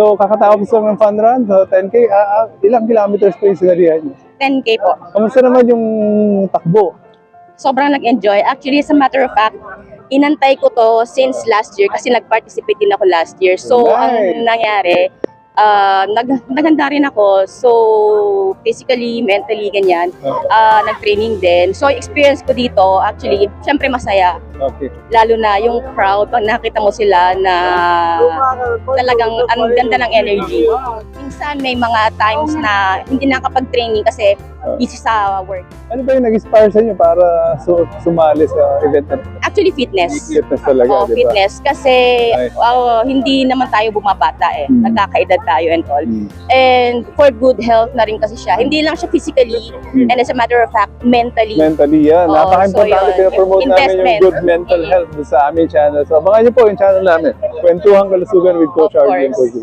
So, kakatapos lang ng fun run, so 10K, ilang kilometers po yung sinalihan niyo? 10K po. Kamusta naman yung takbo? Sobrang nag-enjoy. Actually, as a matter of fact, inantay ko to since last year kasi nag-participate din ako last year. So, Nice. ang nangyari, naganda rin ako. So, physically, mentally, ganyan. Nag-training din. So, experience ko dito, actually, syempre masaya. Okay. Lalo na yung crowd, pag nakita mo sila na talagang ang ganda ng energy. Minsan may mga times na hindi nakapag-training kasi busy sa work. Ano ba yung nag-inspire sa inyo para sumali sa event na Actually, fitness. fitness talaga, Oo, di ba? fitness. Kasi Nice. hindi naman tayo bumabata eh. Nagkakaedad tayo and all. Mm. And for good health na rin kasi siya. Hindi lang siya physically, and as a matter of fact, mentally. Mentally, yan. Oo, Napaka-importante. so yun. Pinapromote namin yung Investment. good mental health sa aming channel. So, abangan niyo po yung channel namin. Kwentuhan Kalusugan with Coach Of RJ and course. Coach